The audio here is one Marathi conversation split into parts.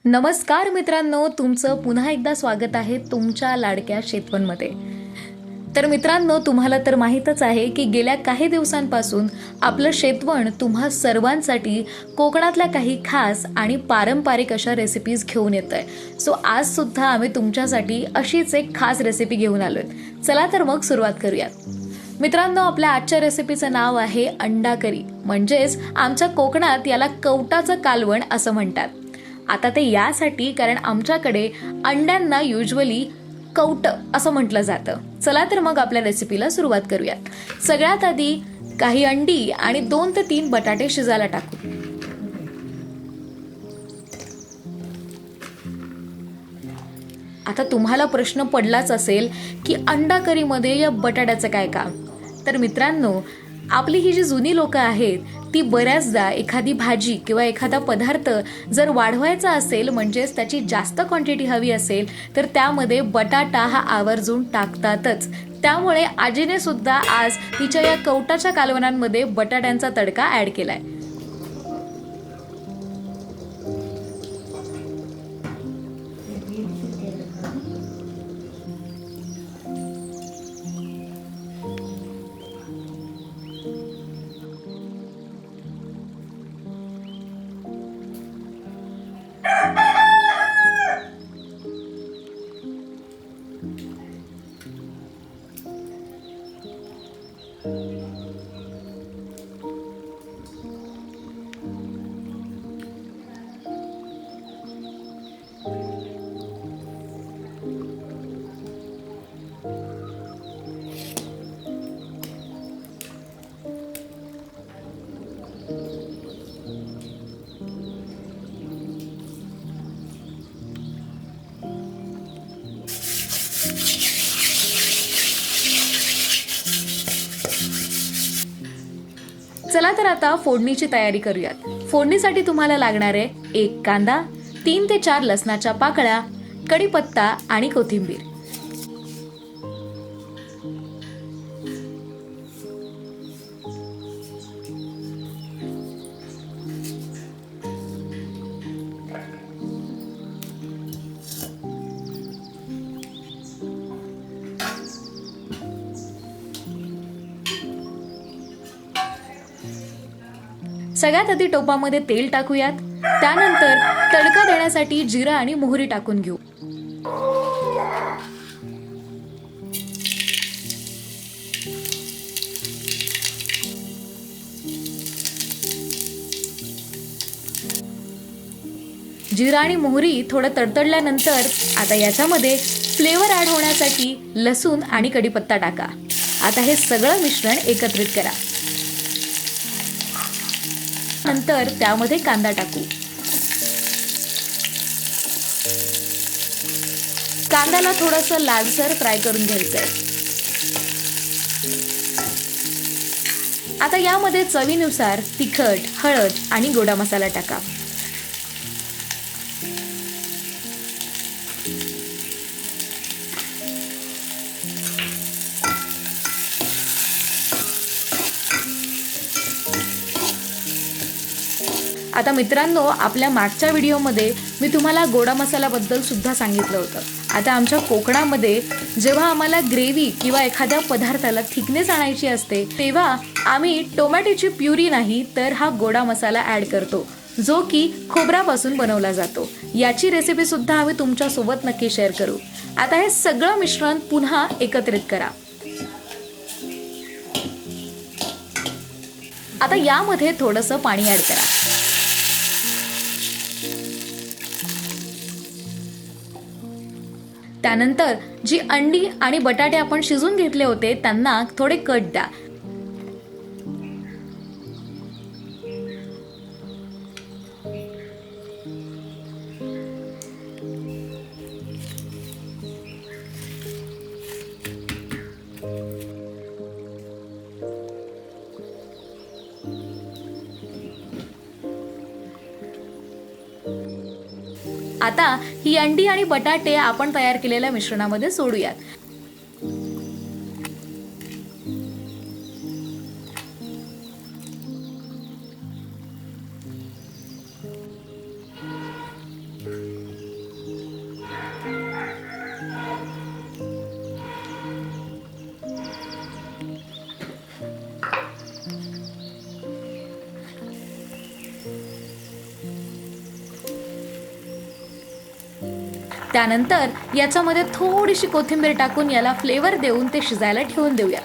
नमस्कार मित्रांनो, तुमचं पुन्हा एकदा स्वागत आहे तुमच्या लाडक्या शेतवनमध्ये. तर मित्रांनो, तुम्हाला तर माहीतच आहे की गेल्या काही दिवसांपासून आपलं शेतवण तुम्हा सर्वांसाठी कोकणातल्या काही खास आणि पारंपरिक अशा रेसिपीज घेऊन येत आहे. सो आज सुद्धा आम्ही तुमच्यासाठी अशीच एक खास रेसिपी घेऊन आलोय. चला तर मग सुरुवात करूयात. मित्रांनो, आपल्या आजच्या रेसिपीचं नाव आहे अंडा करी, म्हणजेच आमच्या कोकणात याला कवटाचं कालवण असं म्हणतात. आता ते यासाठी कारण आमच्याकडे अंड्यांना युजली कवट असं म्हटलं जातं. चला तर मग आपल्या रेसिपीला सुरुवात करूयात. सगळ्यात आधी काही अंडी आणि 2 ते 3 बटाटे शिजायला टाकू. आता तुम्हाला प्रश्न पडलाच असेल की अंडा करीमध्ये या बटाट्याचं काय काम. तर मित्रांनो, आपली ही जी जुनी लोकं आहेत ती बऱ्याचदा एखादी भाजी किंवा एखादा पदार्थ जर वाढवायचा असेल, म्हणजेच त्याची जास्त क्वांटिटी हवी असेल, तर त्यामध्ये बटाटा हा आवर्जून टाकतातच. त्यामुळे आजीने सुद्धा आज तिच्या या कवटाच्या कालवणांमध्ये बटाट्यांचा तडका ॲड केलाय. चला तर आता फोडणीची तयारी करूयात. फोडणीसाठी तुम्हाला लागणार आहे 1 कांदा, 3 ते 4 लसणाच्या पाकळ्या, कढीपत्ता आणि कोथिंबीर. सगळ्यात आधी टोपामध्ये तेल टाकूयात. त्यानंतर तडका देण्यासाठी जिरा आणि मोहरी टाकून घेऊ. जिरा आणि मोहरी थोडं तडतडल्यानंतर आता याच्यामध्ये फ्लेवर ॲड होण्यासाठी लसूण आणि कढीपत्ता टाका. आता हे सगळं मिश्रण एकत्रित करा. नंतर त्यामध्ये कांदा टाकू. कांद्याला थोडंसं लालसर फ्राय करून घ्यायचंय. आता यामध्ये चवीनुसार तिखट, हळद आणि गोडा मसाला टाका. आता मित्रांनो, आपल्या मागच्या व्हिडिओमध्ये मी तुम्हाला गोडा मसाल्याबद्दल सुद्धा सांगितलं होतं. आता आमच्या कोकणामध्ये जेव्हा आम्हाला ग्रेव्ही किंवा एखाद्या पदार्थाला थिकनेस आणायची असते, तेव्हा आम्ही टोमॅटोची प्युरी नाही तर हा गोडा मसाला ॲड करतो, जो की खोबऱ्यापासून बनवला जातो. याची रेसिपी सुद्धा आम्ही तुमच्यासोबत नक्की शेअर करू. आता हे सगळं मिश्रण पुन्हा एकत्रित करा. आता यामध्ये थोडंसं पाणी ॲड करा. त्यानंतर जी अंडी आणि बटाटे आपण शिजून घेतले होते त्यांना थोडे कट द्या. आता ही अंडी आणि बटाटे आपण तयार केलेल्या मिश्रणामध्ये सोडूयात. त्यानंतर याच्यामध्ये थोडीशी कोथिंबीर टाकून याला फ्लेवर देऊन ते शिजायला ठेवून देऊया.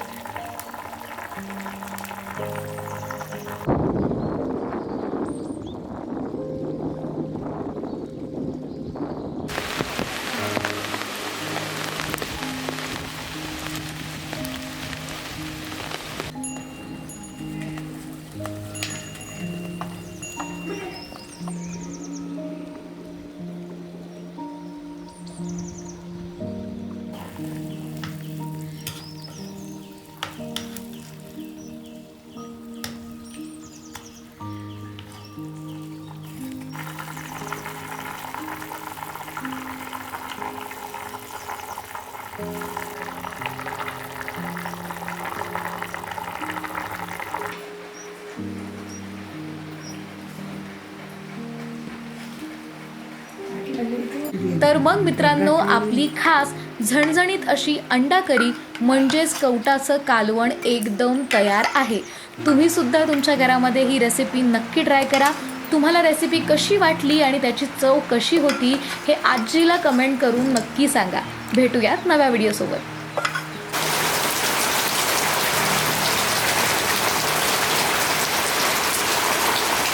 तर मग मित्रांनो, आपली खास झणझणीत अशी अंडा करी म्हणजेच कवटाचं कालवण एकदम तयार आहे. तुम्ही सुद्धा तुमच्या घरामध्ये ही रेसिपी नक्की ट्राय करा. तुम्हाला रेसिपी कशी वाटली आणि त्याची चव कशी होती हे आजीला कमेंट करून नक्की सांगा. भेटूयात नव्या व्हिडिओसोबत.